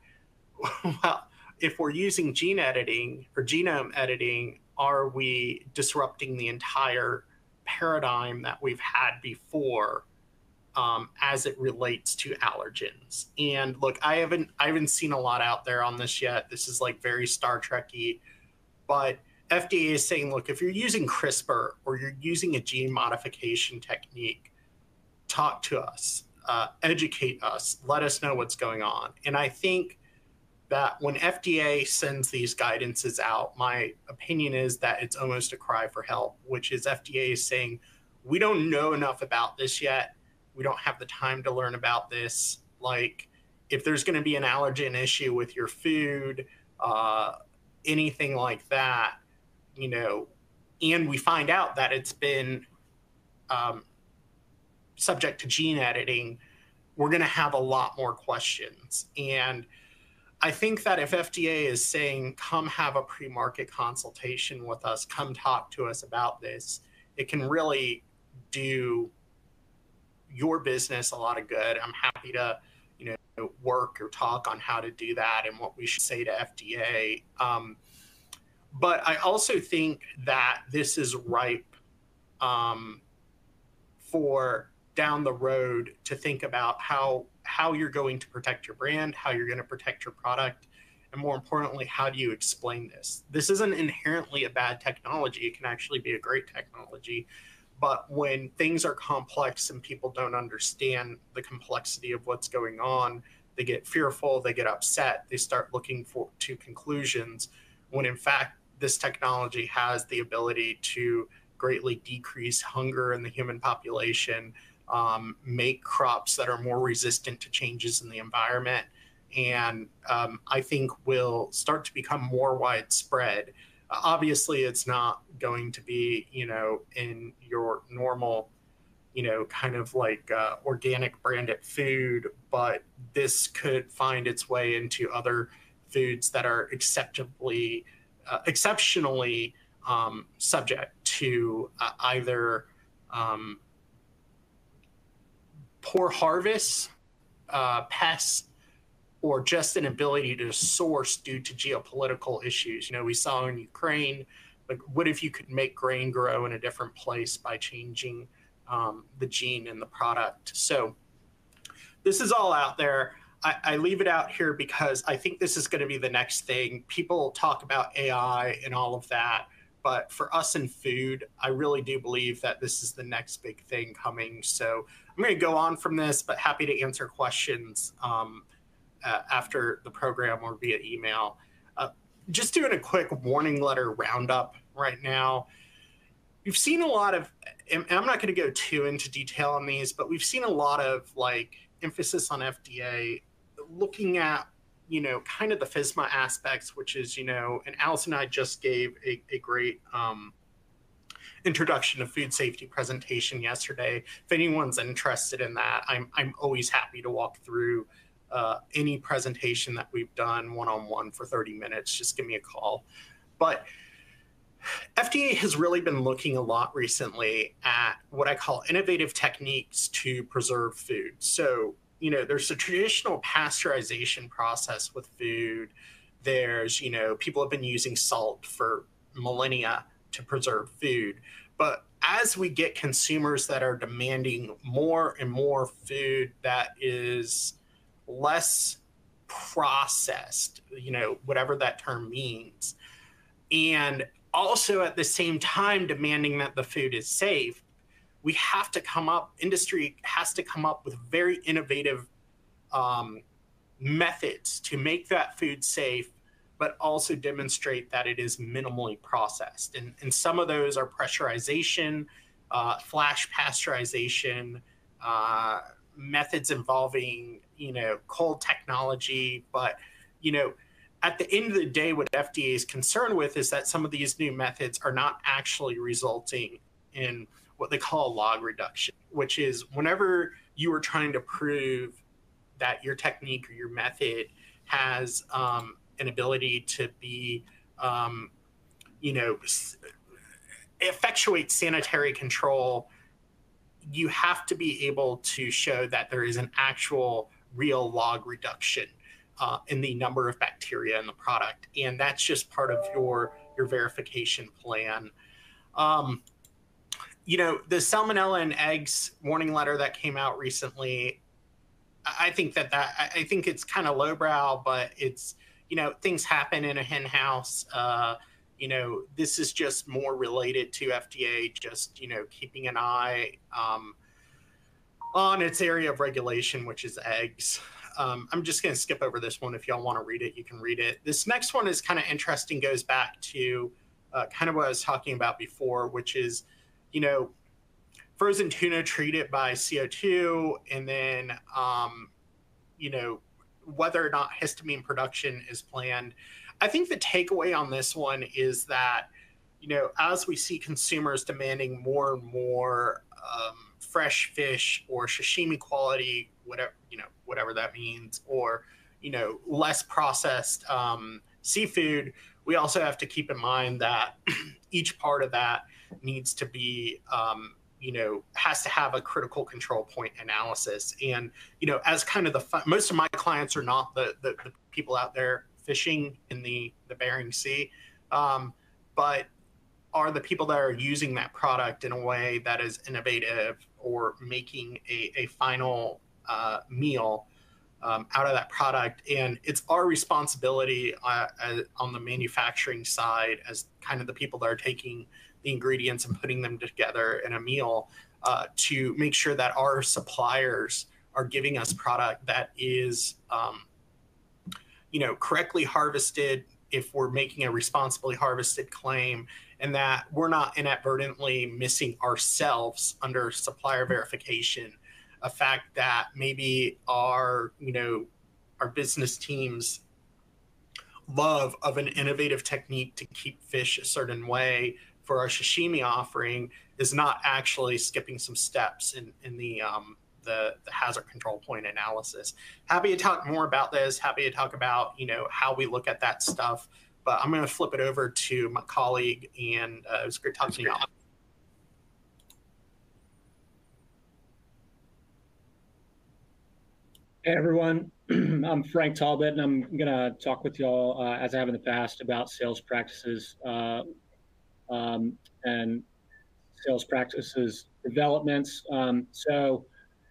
Well, if we're using gene editing or genome editing, are we disrupting the entire paradigm that we've had before as it relates to allergens? And look, I haven't seen a lot out there on this yet. This is like very Star Trek-y, but FDA is saying, look, if you're using CRISPR or you're using a gene modification technique, talk to us, educate us, let us know what's going on. And I think that when FDA sends these guidances out, my opinion is that it's almost a cry for help, which is FDA is saying, we don't know enough about this yet. We don't have the time to learn about this. Like, if there's going to be an allergen issue with your food, anything like that, you know, and we find out that it's been subject to gene editing, we're going to have a lot more questions. And I think that if FDA is saying, come have a pre-market consultation with us, come talk to us about this, it can really do your business a lot of good. I'm happy to, you know, work or talk on how to do that and what we should say to FDA. But I also think that this is ripe for down the road to think about how you're going to protect your brand, how you're going to protect your product, and more importantly, how do you explain this? This isn't inherently a bad technology. It can actually be a great technology. But when things are complex and people don't understand the complexity of what's going on, they get fearful, they get upset, they start looking to conclusions, when in fact, this technology has the ability to greatly decrease hunger in the human population, make crops that are more resistant to changes in the environment, and I think will start to become more widespread. Obviously, it's not going to be, you know, in your normal, you know, kind of like organic branded food, but this could find its way into other foods that are exceptionally subject to either poor harvests, pests, or just an ability to source due to geopolitical issues. You know, we saw in Ukraine, like, what if you could make grain grow in a different place by changing the gene in the product? So this is all out there. I leave it out here because I think this is going to be the next thing. People talk about AI and all of that, but for us in food, I really do believe that this is the next big thing coming. So I'm going to go on from this, but happy to answer questions after the program or via email. Just doing a quick warning letter roundup right now. We've seen a lot of, and I'm not going to go too into detail on these, but we've seen a lot of like emphasis on FDA looking at, you know, kind of the FSMA aspects, which is, you know, and Alice and I just gave a great introduction to food safety presentation yesterday. If anyone's interested in that, I'm always happy to walk through any presentation that we've done one-on-one for 30 minutes. Just give me a call. But FDA has really been looking a lot recently at what I call innovative techniques to preserve food. So, you know, there's a traditional pasteurization process with food. There's, you know, people have been using salt for millennia to preserve food. But as we get consumers that are demanding more and more food that is less processed, whatever that term means. And also at the same time demanding that the food is safe, industry has to come up with very innovative methods to make that food safe, but also demonstrate that it is minimally processed. And some of those are pressurization, flash pasteurization, methods involving, cold technology. But, at the end of the day, what FDA is concerned with is that some of these new methods are not actually resulting in what they call a log reduction, which is whenever you are trying to prove that your technique or your method has an ability to be, effectuate sanitary control, you have to be able to show that there is an actual real log reduction in the number of bacteria in the product. And that's just part of your verification plan. The salmonella in eggs warning letter that came out recently, I think I think it's kind of lowbrow, but it's, things happen in a hen house. This is just more related to FDA, just, keeping an eye on its area of regulation, which is eggs. I'm just going to skip over this one. If y'all want to read it, you can read it. This next one is kind of interesting, goes back to kind of what I was talking about before, which is, frozen tuna treated by CO2, and then, whether or not histamine production is planned. I think the takeaway on this one is that, as we see consumers demanding more and more fresh fish or sashimi quality, whatever that means, or, less processed seafood, we also have to keep in mind that each part of that needs to be, has to have a critical control point analysis. And, as kind of most of my clients are not the people out there fishing in the Bering Sea, but are the people that are using that product in a way that is innovative or making a final meal out of that product. And it's our responsibility on the manufacturing side, as kind of the people that are taking the ingredients and putting them together in a meal, to make sure that our suppliers are giving us product that is, correctly harvested if we're making a responsibly harvested claim, and that we're not inadvertently missing ourselves under supplier verification. A fact that maybe our business teams love of an innovative technique to keep fish a certain way for our sashimi offering is not actually skipping some steps in the hazard control point analysis. Happy to talk more about this. Happy to talk about how we look at that stuff. But I'm going to flip it over to my colleague, and it was great talking to you all. Hey everyone, I'm Frank Talbot, and I'm going to talk with y'all, as I have in the past, about sales practices and sales practices developments. So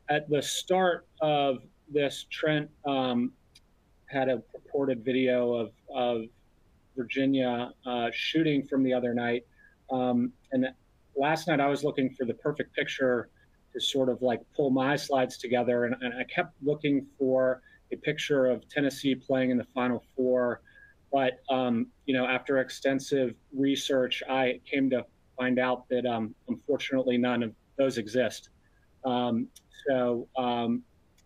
at the start of this, Trent had a purported video of Virginia shooting from the other night. And last night I was looking for the perfect picture to sort of like pull my slides together. And I kept looking for a picture of Tennessee playing in the Final Four. But, after extensive research, I came to find out that unfortunately none of those exist.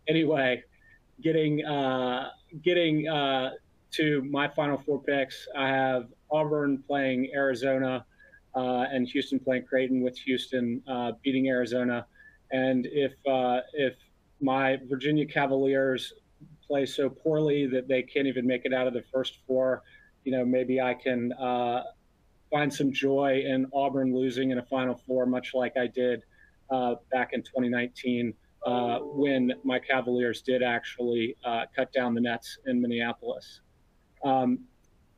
Anyway, getting to my Final Four picks, I have Auburn playing Arizona and Houston playing Creighton, with Houston beating Arizona. And if my Virginia Cavaliers play so poorly that they can't even make it out of the first four, maybe I can find some joy in Auburn losing in a Final Four, much like I did back in 2019 when my Cavaliers did actually cut down the nets in Minneapolis.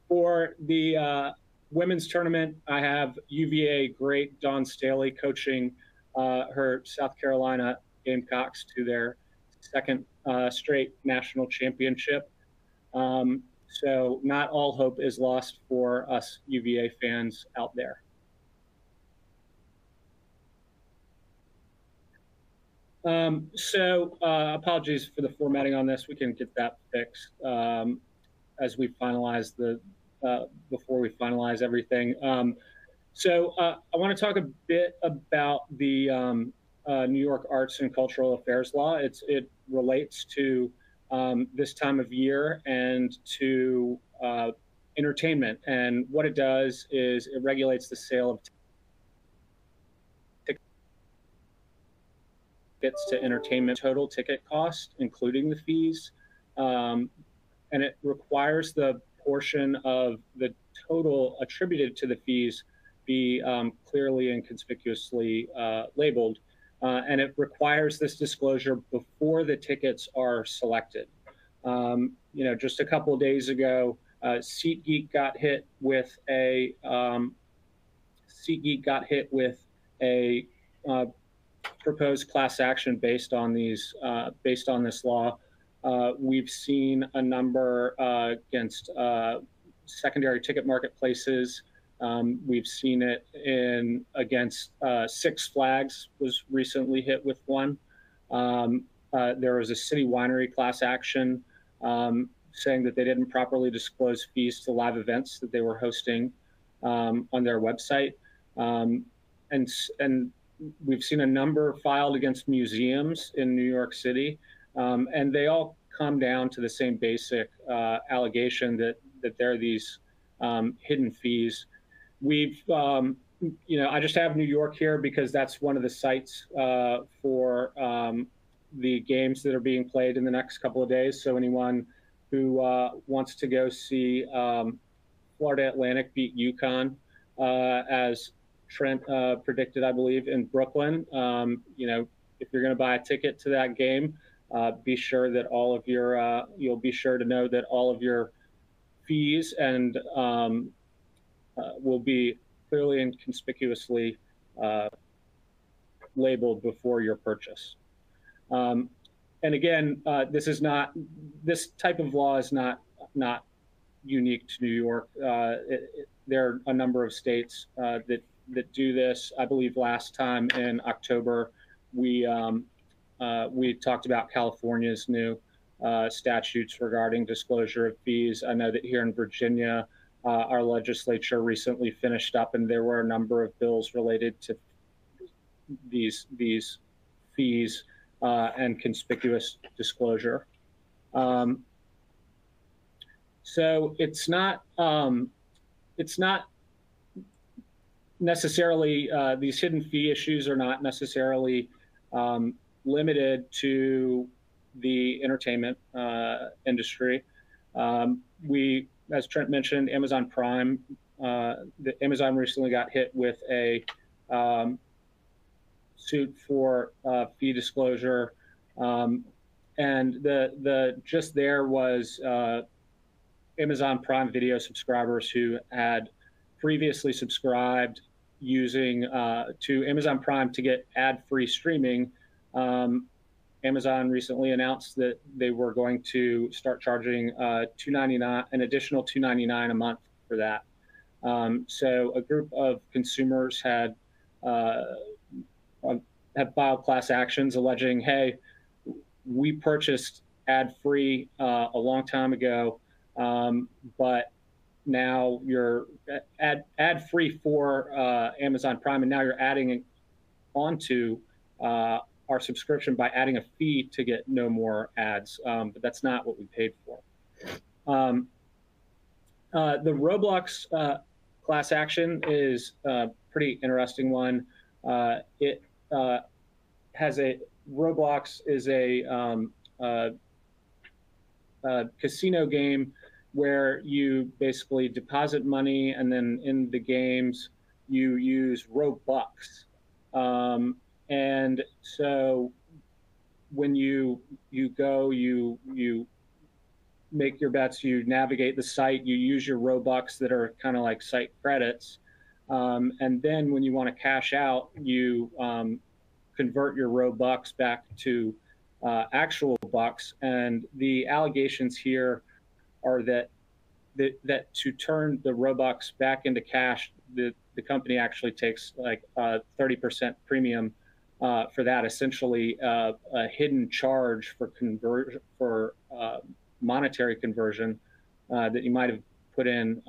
For the women's tournament, I have UVA great Dawn Staley coaching her South Carolina Gamecocks to their second straight national championship. So not all hope is lost for us UVA fans out there. Apologies for the formatting on this. We can get that fixed as we finalize before we finalize everything. I want to talk a bit about the New York Arts and Cultural Affairs Law. It relates to this time of year and to entertainment. And what it does is it regulates the sale of tickets to entertainment, total ticket cost, including the fees. And it requires the portion of the total attributed to the fees be clearly and conspicuously labeled. And it requires this disclosure before the tickets are selected. Just a couple of days ago, SeatGeek got hit with a proposed class action based on this law. We've seen a number against secondary ticket marketplaces. We've seen it against Six Flags was recently hit with one. There was a city winery class action saying that they didn't properly disclose fees to live events that they were hosting on their website. And we've seen a number filed against museums in New York City, and they all come down to the same basic allegation that there are these hidden fees. I just have New York here because that's one of the sites for the games that are being played in the next couple of days. So anyone who wants to go see Florida Atlantic beat UConn, as Trent predicted, I believe, in Brooklyn. If you're going to buy a ticket to that game, be sure that you'll be sure to know that all of your fees and will be clearly and conspicuously labeled before your purchase. And again, this type of law is not unique to New York. There are a number of states that do this. I believe last time in October, we talked about California's new statutes regarding disclosure of fees. I know that here in Virginia, our legislature recently finished up, and there were a number of bills related to these fees and conspicuous disclosure. So it's not necessarily, these hidden fee issues are not necessarily limited to the entertainment industry. As Trent mentioned, Amazon Prime, Amazon recently got hit with a suit for fee disclosure. And just there was Amazon Prime Video subscribers who had previously subscribed using to Amazon Prime to get ad-free streaming. Amazon recently announced that they were going to start charging $2.99, an additional $2.99 a month for that. So a group of consumers have filed class actions alleging, hey, we purchased ad-free a long time ago, but now you're ad-free for Amazon Prime, and now you're adding onto our subscription by adding a fee to get no more ads, but that's not what we paid for. The Roblox class action is a pretty interesting one. Roblox is a casino game where you basically deposit money, and then in the games you use Robux. And so when you go, you make your bets, you navigate the site, you use your Robux that are kind of like site credits. And then when you want to cash out, you convert your Robux back to actual bucks. And the allegations here are that to turn the Robux back into cash, the company actually takes like a 30% premium for that, essentially a hidden charge for monetary conversion that you might have put in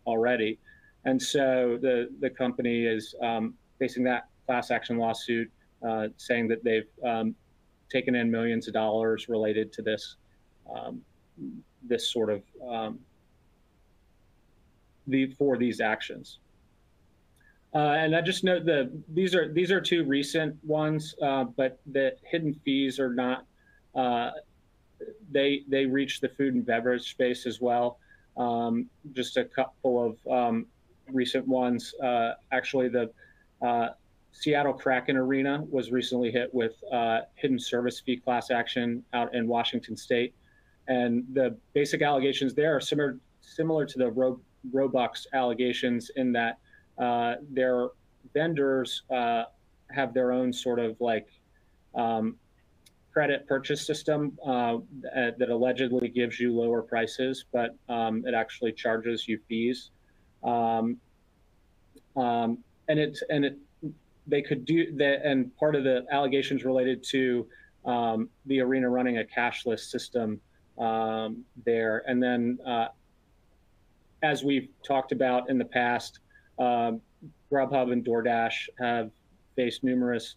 already. And so the company is facing that class action lawsuit, saying that they've taken in millions of dollars related to this this sort of for these actions. And I just note that these are two recent ones, but the hidden fees are not. They reach the food and beverage space as well. Just a couple of recent ones. Actually, the Seattle Kraken Arena was recently hit with hidden service fee class action out in Washington State, and the basic allegations there are similar to the Robux allegations in that their vendors have their own sort of like credit purchase system that allegedly gives you lower prices, but it actually charges you fees. They could do that, and part of the allegations related to the arena running a cashless system there. And then, as we've talked about in the past, Grubhub and DoorDash have faced numerous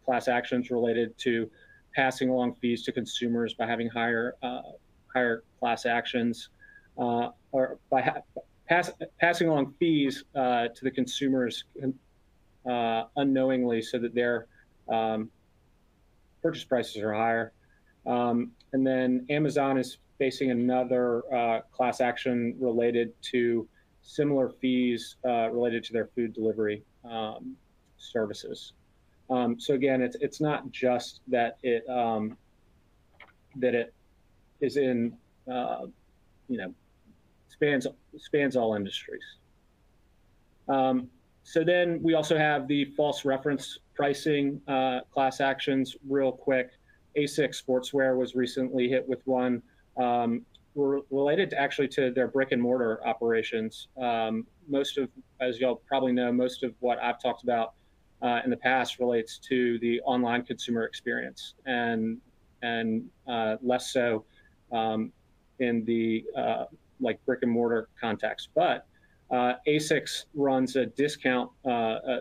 class actions related to passing along fees to consumers by having higher class actions, or by passing along fees to the consumers unknowingly, so that their purchase prices are higher. And then Amazon is facing another class action related to similar fees related to their food delivery services. So again, it's not just that it is in spans all industries. So then we also have the false reference pricing class actions. Real quick, ASICS Sportswear was recently hit with one related to their brick and mortar operations. As y'all probably know, most of what I've talked about in the past relates to the online consumer experience, and less so in the like brick and mortar context. But ASICS runs a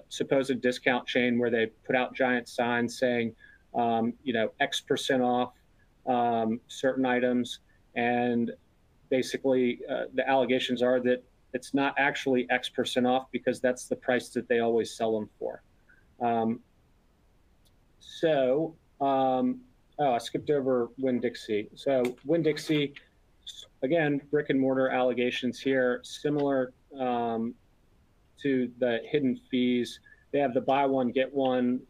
supposed discount chain where they put out giant signs saying, X% off certain items. And basically, the allegations are that it's not actually X% off, because that's the price that they always sell them for. I skipped over Winn-Dixie. So Winn-Dixie, again, brick and mortar allegations here, similar to the hidden fees. They have the buy one, get one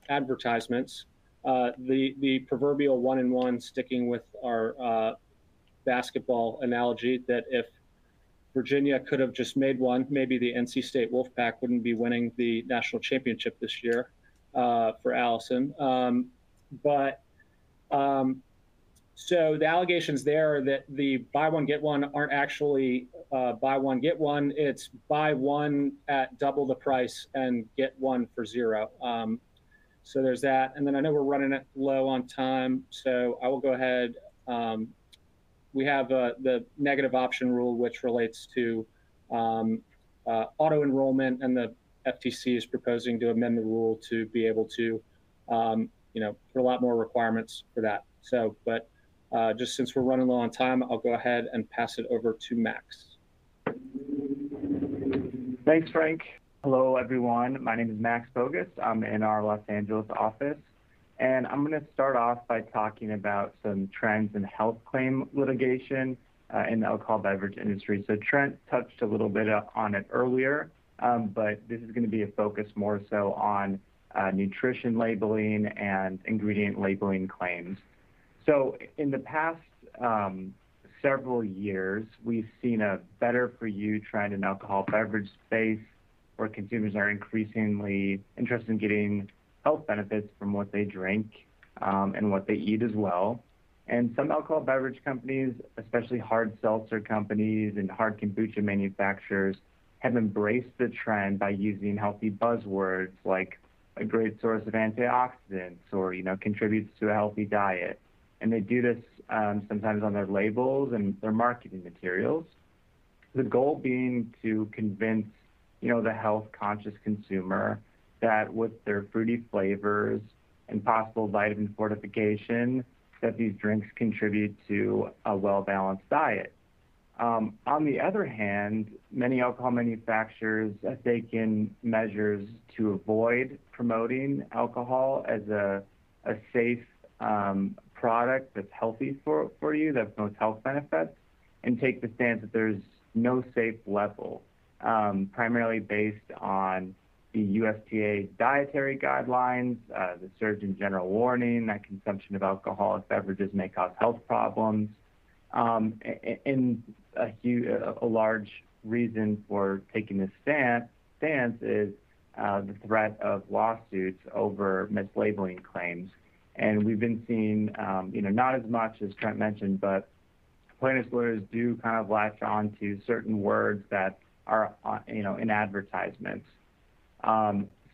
advertisements. The proverbial 1-and-1, sticking with our basketball analogy, that if Virginia could have just made one, maybe the NC State Wolfpack wouldn't be winning the national championship this year for Allison. So the allegations there are that the buy one, get one aren't actually buy one, get one. It's buy one at double the price and get one for zero. So there's that. And then I know we're running low on time, so I will go ahead. We have the negative option rule, which relates to auto enrollment, and the FTC is proposing to amend the rule to be able to, for a lot more requirements for that. So, but just since we're running low on time, I'll go ahead and pass it over to Max. Thanks, Frank. Hello, everyone. My name is Max Bogus. I'm in our Los Angeles office, and I'm going to start off by talking about some trends in health claim litigation in the alcohol beverage industry. So Trent touched a little bit on it earlier, but this is going to be a focus more so on nutrition labeling and ingredient labeling claims. So in the past several years, we've seen a better for you trend in alcohol beverage space, where consumers are increasingly interested in getting health benefits from what they drink and what they eat as well. And some alcohol beverage companies, especially hard seltzer companies and hard kombucha manufacturers, have embraced the trend by using healthy buzzwords like a great source of antioxidants or, contributes to a healthy diet. And they do this sometimes on their labels and their marketing materials. The goal being to convince, the health-conscious consumer that with their fruity flavors and possible vitamin fortification, that these drinks contribute to a well-balanced diet. On the other hand, many alcohol manufacturers have taken measures to avoid promoting alcohol as a safe product that's healthy for you, that promotes health benefits, and take the stance that there's no safe level, primarily based on the USDA dietary guidelines, the Surgeon General warning that consumption of alcoholic beverages may cause health problems, and a large reason for taking this stance is the threat of lawsuits over mislabeling claims. And we've been seeing, not as much as Trent mentioned, but plaintiffs' lawyers do kind of latch on to certain words that are, in advertisements.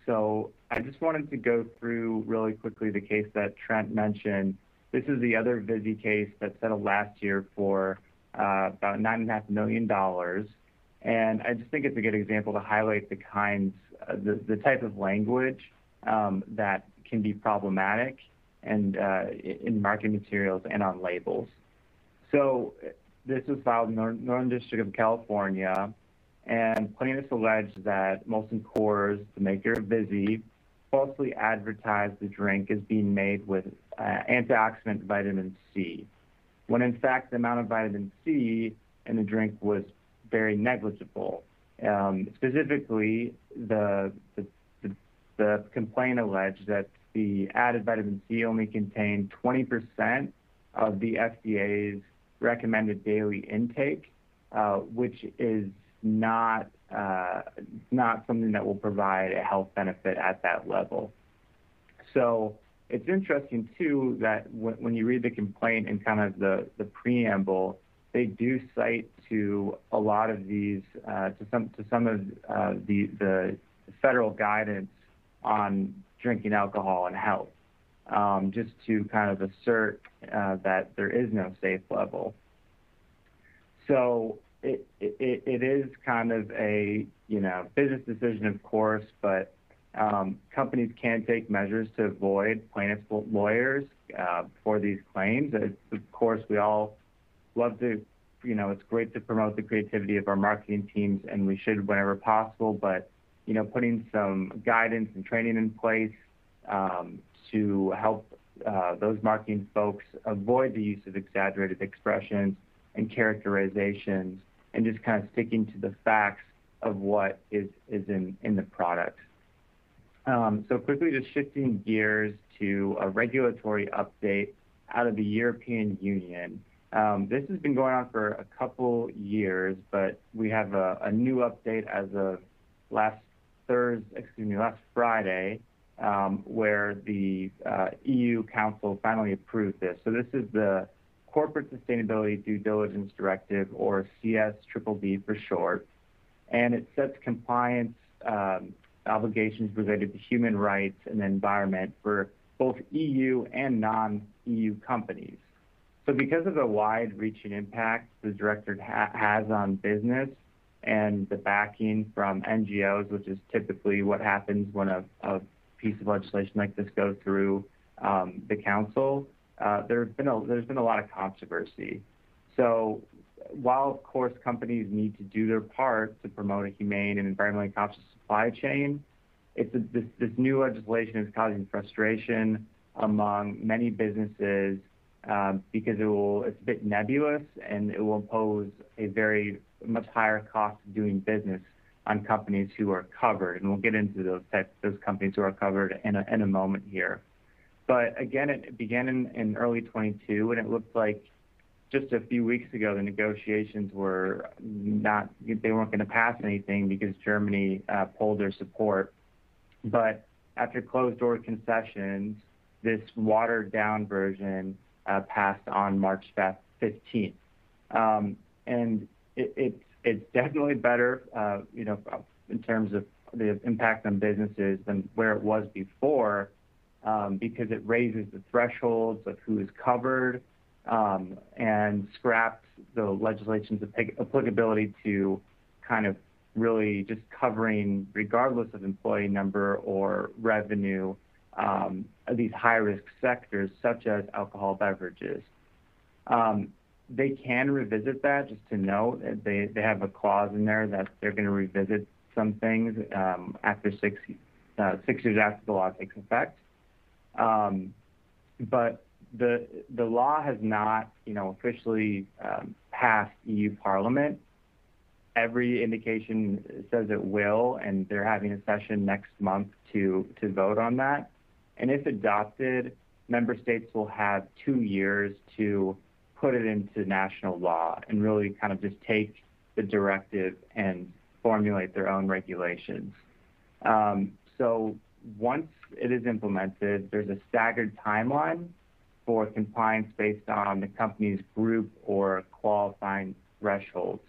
So I just wanted to go through really quickly the case that Trent mentioned. This is the other Vizzy case that settled last year for about $9.5 million. And I just think it's a good example to highlight the type of language that can be problematic and in marketing materials and on labels. So this was filed in the Northern District of California, and plaintiffs alleged that Molson Coors, the maker of Vizzy, falsely advertised the drink as being made with antioxidant vitamin C, when in fact the amount of vitamin C in the drink was very negligible. Specifically, the complaint alleged that the added vitamin C only contained 20% of the FDA's recommended daily intake, which is not something that will provide a health benefit at that level. So it's interesting too that when you read the complaint and kind of the preamble, they do cite to a lot of these to some of the federal guidance on drinking alcohol and health, just to kind of assert that there is no safe level. So it is kind of a business decision, of course, but companies can take measures to avoid plaintiffs' lawyers for these claims. Of course, we all love to, it's great to promote the creativity of our marketing teams, and we should whenever possible, but putting some guidance and training in place to help those marketing folks avoid the use of exaggerated expressions and characterizations, and just kind of sticking to the facts of what is in the product. So quickly, just shifting gears to a regulatory update out of the European Union. This has been going on for a couple years, but we have a new update as of last Friday, where the EU Council finally approved this. So this is the Corporate Sustainability Due Diligence Directive, or CSDDD for short, and it sets compliance obligations related to human rights and the environment for both EU and non-EU companies. So because of the wide-reaching impact the directive has on business and the backing from NGOs, which is typically what happens when a piece of legislation like this goes through the council, there's been a lot of controversy. So while, of course, companies need to do their part to promote a humane and environmentally conscious supply chain, this new legislation is causing frustration among many businesses because it's a bit nebulous, and it will impose a very much higher cost of doing business on companies who are covered. And we'll get into those companies who are covered in a moment here. But again, it began in early 22, and it looked like just a few weeks ago, the negotiations they weren't going to pass anything because Germany pulled their support. But after closed door concessions, this watered down version passed on March 15th. And it's definitely better, in terms of the impact on businesses than where it was before, because it raises the thresholds of who is covered, and scraps the legislation's applicability to kind of really just covering, regardless of employee number or revenue, these high-risk sectors such as alcohol beverages. They can revisit that, just to note. They have a clause in there that they're going to revisit some things after 6 years after the law takes effect. But the law has not, officially passed EU Parliament. Every indication says it will, and they're having a session next month to vote on that. And if adopted, member states will have 2 years to put it into national law and really kind of just take the directive and formulate their own regulations. So once it is implemented, there's a staggered timeline for compliance based on the company's group or qualifying thresholds.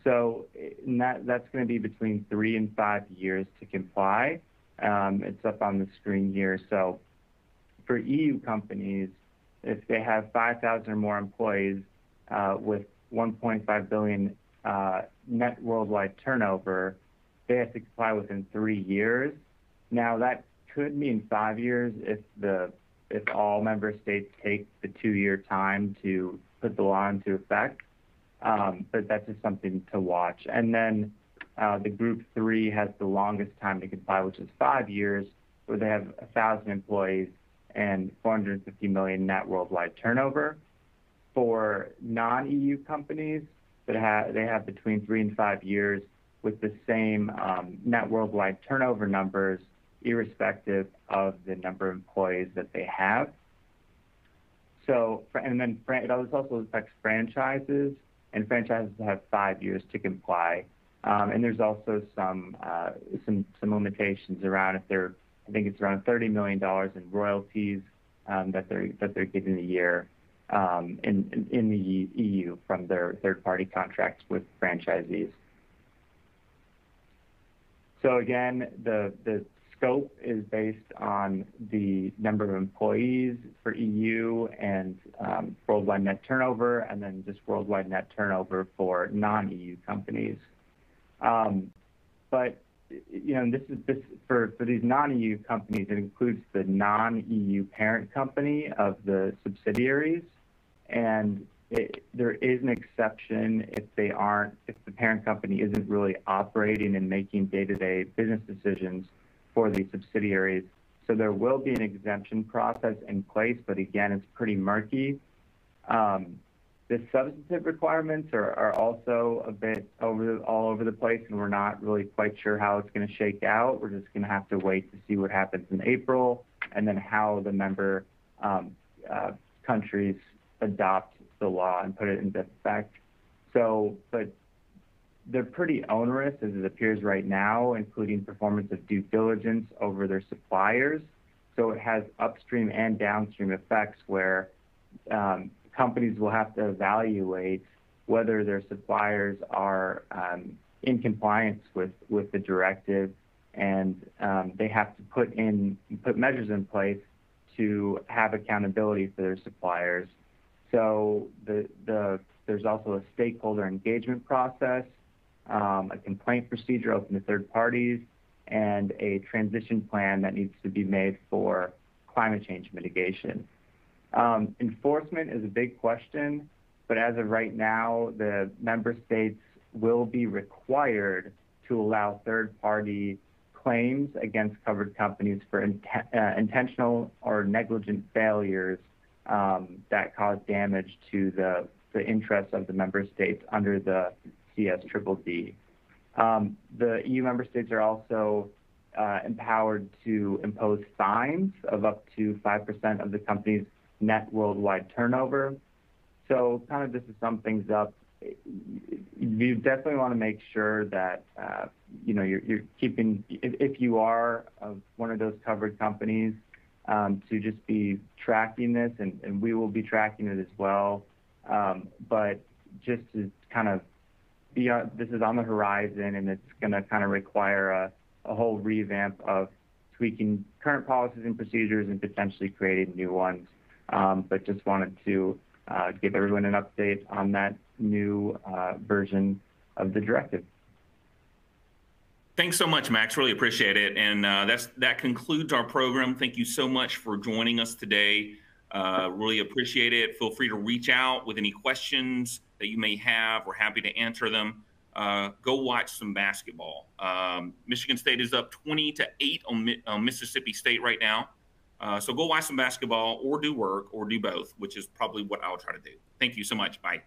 So that's going to be between 3 and 5 years to comply. It's up on the screen here. So for EU companies, if they have 5,000 or more employees with 1.5 billion net worldwide turnover, they have to comply within 3 years. Now that could mean 5 years if all member states take the 2-year time to put the law into effect. But that's just something to watch. And then the group 3 has the longest time to comply, which is 5 years, where they have 1,000 employees and 450 million net worldwide turnover. For non-EU companies, they have between 3 and 5 years with the same net worldwide turnover numbers, irrespective of the number of employees that they have. So, and then it also affects franchises, and franchises have 5 years to comply. And there's also some limitations around I think it's around $30 million in royalties that they're getting a year in the EU from their third-party contracts with franchisees. So again, the scope is based on the number of employees for EU and worldwide net turnover, and then just worldwide net turnover for non-EU companies. But this for these non-EU companies, it includes the non-EU parent company of the subsidiaries, and there is an exception if the parent company isn't really operating and making day-to-day business decisions for these subsidiaries. So there will be an exemption process in place, but again, it's pretty murky. The substantive requirements are also a bit all over the place, and we're not really quite sure how it's going to shake out. We're just going to have to wait to see what happens in April, and then how the member countries adopt the law and put it into effect. So, but they're pretty onerous as it appears right now, including performance of due diligence over their suppliers. So it has upstream and downstream effects where companies will have to evaluate whether their suppliers are in compliance with the directive, and they have to put measures in place to have accountability for their suppliers. So there's also a stakeholder engagement process, a complaint procedure open to third parties, and a transition plan that needs to be made for climate change mitigation. Enforcement is a big question, but as of right now, the member states will be required to allow third-party claims against covered companies for intentional or negligent failures that cause damage to the interests of the member states under the CSDDD. The EU member states are also empowered to impose fines of up to 5% of the company's net worldwide turnover. So kind of just to sum things up, you definitely want to make sure that you're keeping, if you are one of those covered companies, to just be tracking this, and we will be tracking it as well. But just to kind of this is on the horizon, and it's going to kind of require a whole revamp of tweaking current policies and procedures and potentially creating new ones. But just wanted to give everyone an update on that new version of the directive. Thanks so much, Max. Really appreciate it. And that concludes our program. Thank you so much for joining us today. Really appreciate it. Feel free to reach out with any questions that you may have. We're happy to answer them. Go watch some basketball. Michigan State is up 20-8 on Mississippi State right now. So go watch some basketball or do work or do both, which is probably what I'll try to do. Thank you so much. Bye.